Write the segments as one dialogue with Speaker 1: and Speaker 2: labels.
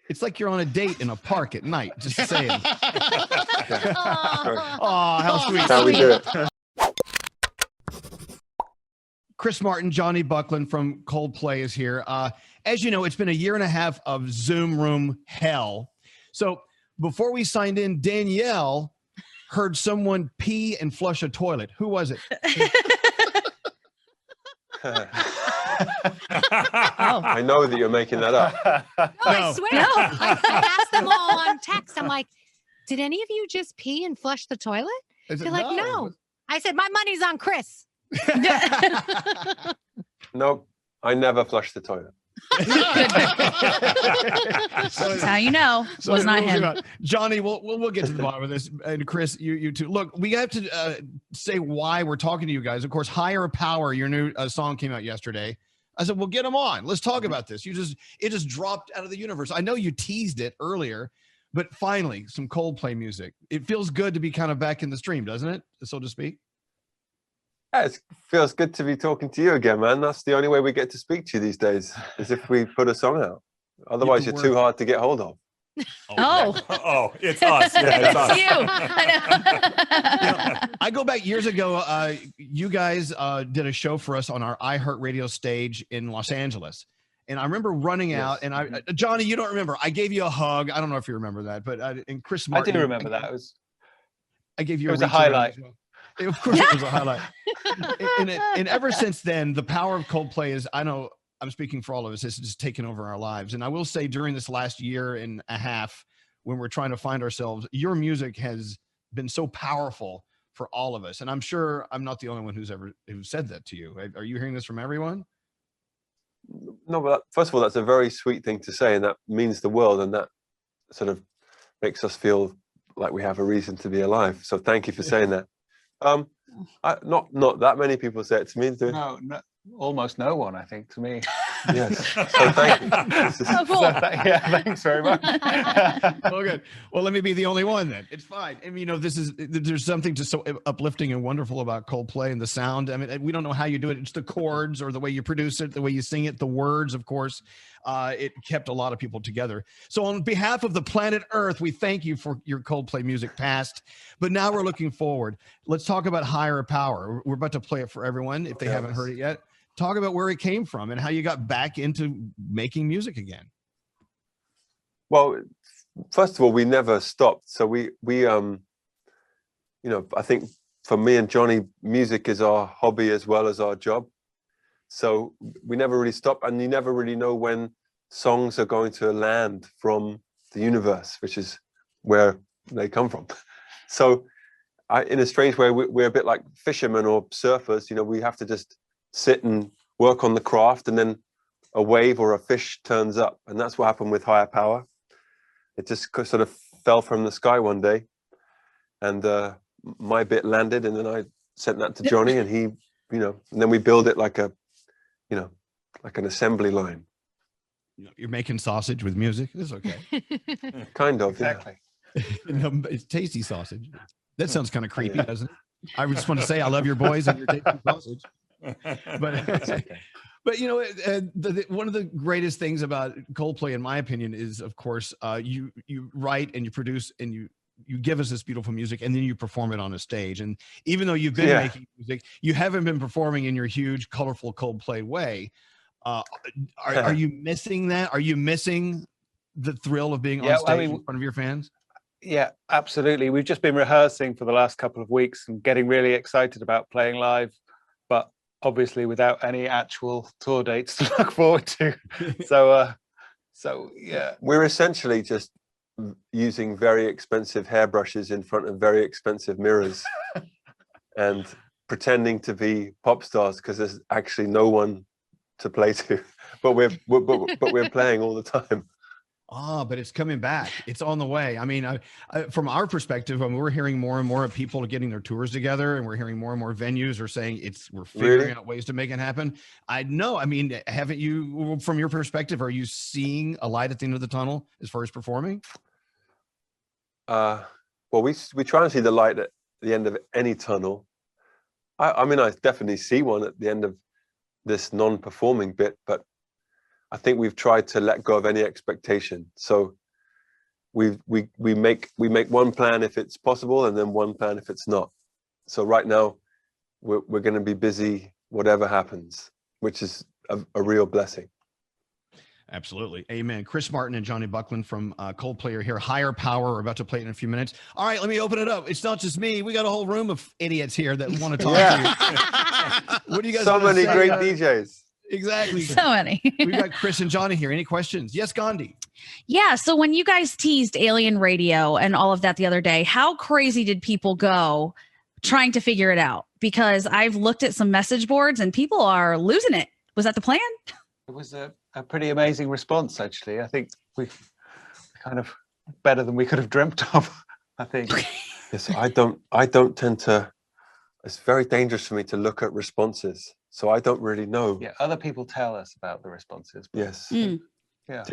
Speaker 1: It's like you're on a date in a park at night. Just saying. Oh, how sweet!
Speaker 2: That's how we do it.
Speaker 1: Chris Martin, Johnny Buckland from Coldplay is here. As you know, it's been a year and a half of Zoom room hell. So before we signed in, Danielle heard someone pee and flush a toilet. Who was it?
Speaker 2: I know that you're making that up.
Speaker 3: No, I swear. No, I asked them all on text. I'm like, did any of you just pee and flush the toilet? They're like, no. I said, my money's on Chris.
Speaker 2: No, I never flushed the toilet.
Speaker 4: That's how you know it was not him.
Speaker 1: Johnny, we'll get to the bottom of this. And Chris, you too. Look, we have to say why we're talking to you guys. Of course, Higher Power, your new song came out yesterday. I said, well, get them on. Let's talk about this. It just dropped out of the universe. I know you teased it earlier, but finally, some Coldplay music. It feels good to be kind of back in the stream, doesn't it? So to speak.
Speaker 2: Yeah, it feels good to be talking to you again, man. That's the only way we get to speak to you these days, is if we put a song out. Otherwise, you're too hard to get hold of.
Speaker 5: Oh, it's us. Yeah, it's us.
Speaker 1: I go back years ago. You guys did a show for us on our iHeartRadio stage in Los Angeles. And I remember running out, and Johnny, you don't remember. I gave you a hug. I don't know if you remember that, but and Chris Martin.
Speaker 6: I do remember that.
Speaker 1: I gave you
Speaker 6: a highlight.
Speaker 1: Of course, it was a highlight. And ever since then, the power of Coldplay is, I know I'm speaking for all of us, it's just taken over our lives. And I will say during this last year and a half, when we're trying to find ourselves, your music has been so powerful for all of us. And I'm sure I'm not the only one who said that to you. Are you hearing this from everyone?
Speaker 2: No, but first of all, that's a very sweet thing to say, and that means the world, and that sort of makes us feel like we have a reason to be alive. So thank you for saying that. Not that many people say it to me.
Speaker 6: No, almost no one, I think, to me.
Speaker 2: Yes. So thank you.
Speaker 4: Oh, cool.
Speaker 6: Yeah, thanks very much.
Speaker 1: Well, good. Well, let me be the only one then. It's fine. I mean, there's something just so uplifting and wonderful about Coldplay and the sound. I mean, we don't know how you do it. It's the chords or the way you produce it, the way you sing it, the words, of course. It kept a lot of people together. So on behalf of the planet Earth, we thank you for your Coldplay music past. But now we're looking forward. Let's talk about Higher Power. We're about to play it for everyone if they haven't heard it yet. Talk about where it came from and how you got back into making music again.
Speaker 2: Well, first of all, we never stopped. So we I think for me and Johnny, music is our hobby as well as our job. So we never really stop, and you never really know when songs are going to land from the universe, which is where they come from. So in a strange way, we're a bit like fishermen or surfers. We have to just sit and work on the craft, and then a wave or a fish turns up. And that's what happened with Higher Power. It just sort of fell from the sky one day, and my bit landed, and then I sent that to Johnny, and he, and then we build it like an assembly line.
Speaker 1: You're making sausage with music. It's okay.
Speaker 2: Kind of.
Speaker 6: Exactly.
Speaker 1: Yeah. It's tasty sausage. That sounds kind of creepy, doesn't it? I just want to say I love your boys and your tasty sausage. But one of the greatest things about Coldplay, in my opinion, is of course you write and you produce and you give us this beautiful music, and then you perform it on a stage. And even though you've been making music, you haven't been performing in your huge, colorful Coldplay way. Are you missing that? Are you missing the thrill of being on stage in front of your fans?
Speaker 6: Yeah, absolutely. We've just been rehearsing for the last couple of weeks and getting really excited about playing live, but obviously without any actual tour dates to look forward to. So yeah.
Speaker 2: We're essentially just using very expensive hairbrushes in front of very expensive mirrors and pretending to be pop stars because there's actually no one to play to, but we're playing all the time.
Speaker 1: But it's coming back. It's on the way. I mean, from our perspective, we're hearing more and more of people getting their tours together, and we're hearing more and more venues are saying we're figuring out ways to make it happen. I know. I mean, haven't you, from your perspective, are you seeing a light at the end of the tunnel as far as performing?
Speaker 2: Well, we try and see the light at the end of any tunnel. I mean, I definitely see one at the end of this non-performing bit, but I think we've tried to let go of any expectation. So we make one plan if it's possible, and then one plan if it's not. So right now we're going to be busy whatever happens, which is a real blessing.
Speaker 1: Absolutely. Amen. Chris Martin and Johnny Buckland from Coldplay are here. Higher Power. We're about to play it in a few minutes. All right, let me open it up. It's not just me. We got a whole room of idiots here that want to talk to you. What do you guys
Speaker 2: So many
Speaker 1: say?
Speaker 2: great DJs.
Speaker 1: Exactly.
Speaker 4: So many.
Speaker 1: We've got Chris and Johnny here. Any questions? Yes, Gandhi.
Speaker 4: Yeah. So when you guys teased alien radio and all of that the other day, how crazy did people go trying to figure it out? Because I've looked at some message boards and people are losing it. Was that the plan?
Speaker 6: It was a pretty amazing response, actually. I think we kind of better than we could have dreamt of, I think.
Speaker 2: Yes, I don't tend to, it's very dangerous for me to look at responses. So I don't really know.
Speaker 6: Yeah, other people tell us about the responses.
Speaker 2: Yes.
Speaker 6: Yeah.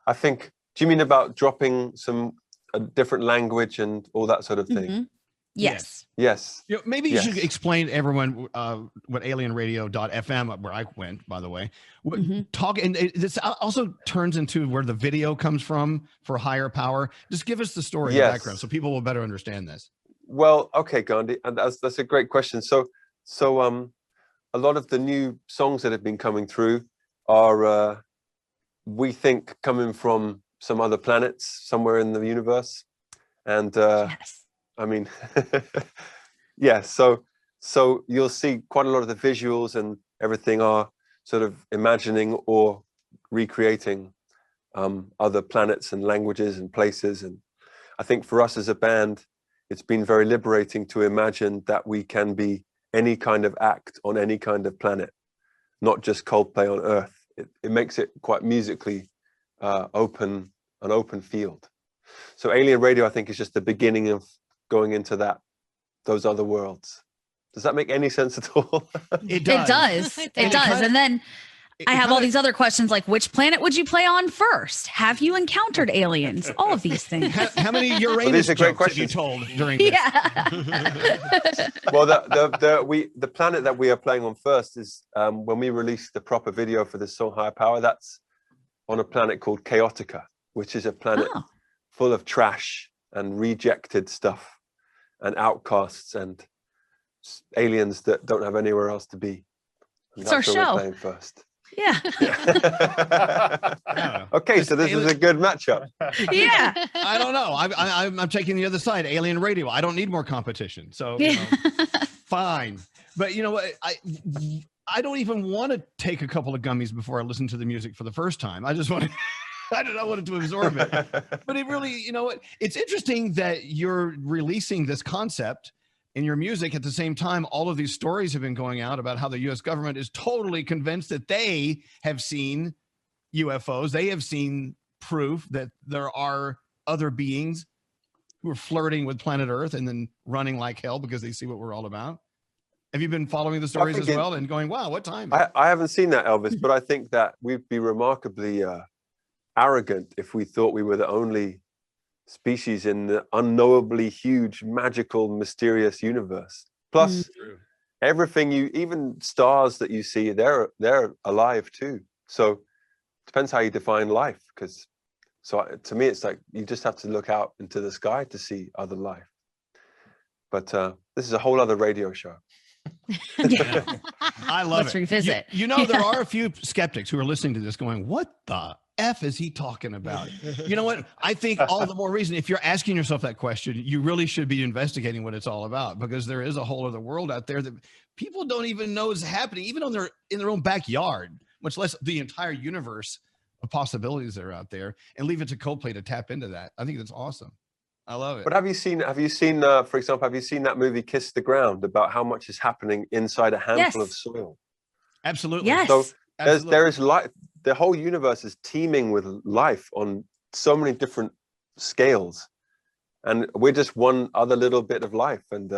Speaker 2: I think, do you mean about dropping a different language and all that sort of thing?
Speaker 4: Mm-hmm. Yes.
Speaker 2: Yes.
Speaker 1: You know, maybe you should explain to everyone what alienradio.fm, where I went, by the way, talk. And this also turns into where the video comes from for Higher Power. Just give us the story and background so people will better understand this.
Speaker 2: Well, okay, Gandhi, and that's a great question. So a lot of the new songs that have been coming through are, we think, coming from some other planets somewhere in the universe. And I mean, yeah, so you'll see quite a lot of the visuals and everything are sort of imagining or recreating other planets and languages and places. And I think for us as a band, it's been very liberating to imagine that we can be any kind of act on any kind of planet, not just Coldplay on Earth. It makes it quite musically an open field. So Alien Radio, I think, is just the beginning of going into those other worlds. Does that make any sense at all?
Speaker 4: It does. It does. And then I have all these other questions like, which planet would you play on first? Have you encountered aliens? All of these things.
Speaker 1: How many Uranus jokes have you told during this?
Speaker 2: Well, the planet that we are playing on first is when we released the proper video for this song Higher Power, that's on a planet called Chaotica, which is a planet full of trash and rejected stuff and outcasts and aliens that don't have anywhere else to be.
Speaker 4: It's our show.
Speaker 2: We're playing first.
Speaker 4: Yeah.
Speaker 2: Okay, so this is a good matchup.
Speaker 4: Yeah.
Speaker 1: I don't know. I'm taking the other side. Alien Radio. I don't need more competition. So fine. But you know what? I don't even want to take a couple of gummies before I listen to the music for the first time. I just want to. I don't know, wanted to absorb it. But it really, you know what? It's interesting that you're releasing this concept in your music at the same time. All of these stories have been going out about how the U.S. government is totally convinced that they have seen UFOs. They have seen proof that there are other beings who are flirting with planet Earth and then running like hell because they see what we're all about. Have you been following the stories as well and going, wow, what time?
Speaker 2: I haven't seen that, Elvis, but I think that we'd be remarkably arrogant if we thought we were the only species in the unknowably huge, magical, mysterious universe. Plus, everything even stars that you see, they're alive too. So it depends how you define life. Because to me, it's like you just have to look out into the sky to see other life. But this is a whole other radio show.
Speaker 1: I love
Speaker 4: Let's
Speaker 1: it.
Speaker 4: revisit.
Speaker 1: You know, there are a few skeptics who are listening to this going, what the F is he talking about? You know what? I think all the more reason, if you're asking yourself that question, you really should be investigating what it's all about, because there is a whole other world out there that people don't even know is happening, even in their own backyard, much less the entire universe of possibilities that are out there, and leave it to Coldplay to tap into that. I think that's awesome. I love it.
Speaker 2: But have you seen, for example, have you seen that movie Kiss the Ground, about how much is happening inside a handful of soil?
Speaker 1: Absolutely.
Speaker 4: Yes.
Speaker 2: So there is life. The whole universe is teeming with life on so many different scales, and we're just one other little bit of life. And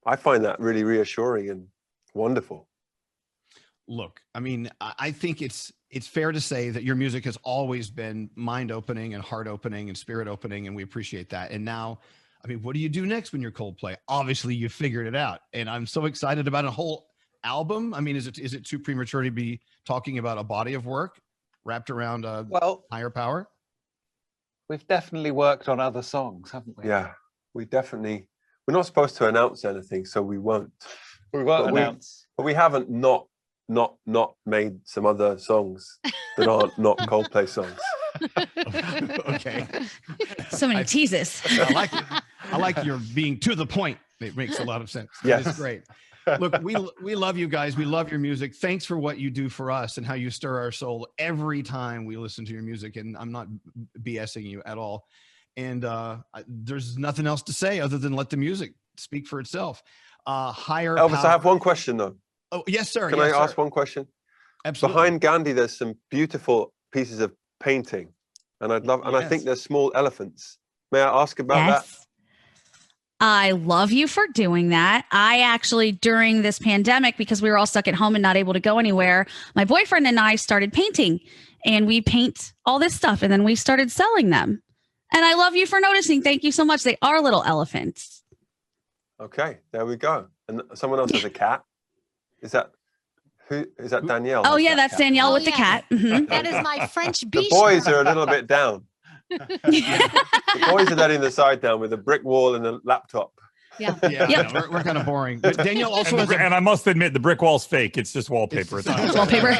Speaker 2: I find that really reassuring and wonderful.
Speaker 1: Look, I mean, I think it's fair to say that your music has always been mind-opening and heart-opening and spirit-opening, and we appreciate that. And now, I mean, what do you do next when you're Coldplay? Obviously, you figured it out, and I'm so excited about a whole album. I mean, is it too premature to be talking about a body of work? wrapped around
Speaker 6: Well,
Speaker 1: higher power?
Speaker 6: we've definitely worked on other songs, haven't we?
Speaker 2: Yeah, we're not supposed to announce anything, so we won't.
Speaker 6: We won't
Speaker 2: But
Speaker 6: announce.
Speaker 2: But we haven't not made some other songs that aren't not Coldplay songs.
Speaker 1: Okay.
Speaker 4: So many teases.
Speaker 1: I like it. I like your being to the point. It makes a lot of sense.
Speaker 2: Yes.
Speaker 1: It's great. Look, we love you guys. We love your music. Thanks for what you do for us and how you stir our soul every time we listen to your music. And I'm not BSing you at all. And there's nothing else to say other than let the music speak for itself. Higher
Speaker 2: Elvis,
Speaker 1: power.
Speaker 2: I have one question though.
Speaker 1: Oh, yes, sir.
Speaker 2: Can
Speaker 1: Yes,
Speaker 2: I ask
Speaker 1: sir.
Speaker 2: one question?
Speaker 1: Absolutely.
Speaker 2: Behind Gandhi, there's some beautiful pieces of painting, and I think there's small elephants. May I ask about that?
Speaker 4: I love you for doing that. I actually, during this pandemic, because we were all stuck at home and not able to go anywhere, my boyfriend and I started painting, and we paint all this stuff, and then we started selling them. And I love you for noticing. Thank you so much. They are little elephants.
Speaker 2: Okay, there we go. And someone else has a cat. Is that Danielle?
Speaker 4: Oh
Speaker 2: has
Speaker 4: yeah,
Speaker 2: that
Speaker 4: that's
Speaker 2: cat?
Speaker 4: Danielle
Speaker 3: Oh,
Speaker 4: with the
Speaker 3: yeah.
Speaker 4: cat. Mhm.
Speaker 3: That is my French
Speaker 2: The
Speaker 3: beast.
Speaker 2: boys are a little bit down. The boys are letting the side down with a brick wall and a laptop.
Speaker 3: Yeah.
Speaker 1: Yeah,
Speaker 4: Yep.
Speaker 1: no, we're kind of boring. But Danielle also has
Speaker 5: And I must admit, the brick wall's fake. It's just wallpaper. It's not
Speaker 4: Wallpaper.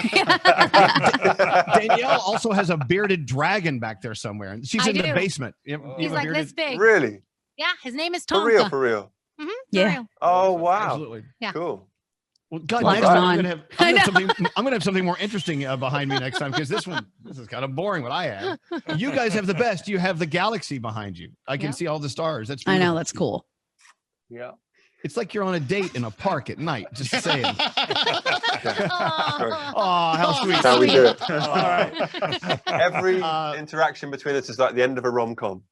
Speaker 1: Danielle also has a bearded dragon back there somewhere. And she's
Speaker 3: I
Speaker 1: in the
Speaker 3: do.
Speaker 1: basement. You have
Speaker 3: He's
Speaker 1: a
Speaker 3: like
Speaker 1: bearded-
Speaker 3: this big.
Speaker 2: Really?
Speaker 3: Yeah, his name is
Speaker 2: For
Speaker 3: Tonka.
Speaker 2: real?
Speaker 3: Mhm, for
Speaker 4: Yeah.
Speaker 3: real.
Speaker 2: Oh wow!
Speaker 1: Absolutely.
Speaker 3: Yeah.
Speaker 2: Cool.
Speaker 1: Well, God,
Speaker 4: Well,
Speaker 1: next
Speaker 4: come
Speaker 1: time
Speaker 4: on.
Speaker 1: I'm gonna have something more interesting behind me next time, because this is kind of boring what I have. You guys have the best. You have the galaxy behind you. I can
Speaker 3: Yeah.
Speaker 1: see all the stars. That's
Speaker 4: I know,
Speaker 1: beautiful.
Speaker 4: that's cool.
Speaker 6: Yeah.
Speaker 1: It's like you're on a date in a park at night. Just saying.
Speaker 3: Aw.
Speaker 1: Oh, how sweet.
Speaker 2: That's how we do it.
Speaker 5: All right.
Speaker 2: Every
Speaker 1: Uh,
Speaker 2: interaction between us is like the end of a rom-com.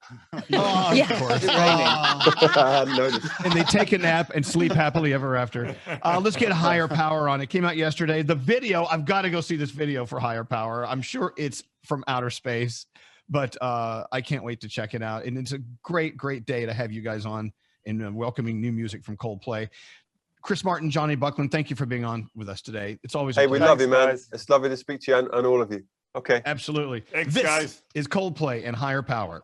Speaker 1: Oh,
Speaker 4: Yeah.
Speaker 1: of course.
Speaker 6: It's
Speaker 2: I noticed.
Speaker 1: And they take a nap and sleep happily ever after. Let's get Higher Power on. It came out yesterday. The video, I've got to go see this video for Higher Power. I'm sure it's from outer space, but I can't wait to check it out. And it's a great, great day to have you guys on and welcoming new music from Coldplay. Chris Martin, Johnny Buckland, thank you for being on with us today. It's always a
Speaker 2: Hey, we
Speaker 1: pleasure.
Speaker 2: love you, man.
Speaker 6: guys.
Speaker 2: It's lovely to speak to you and all of you. Okay.
Speaker 1: Absolutely.
Speaker 5: Thanks,
Speaker 1: This
Speaker 5: guys.
Speaker 1: is Coldplay and Higher Power.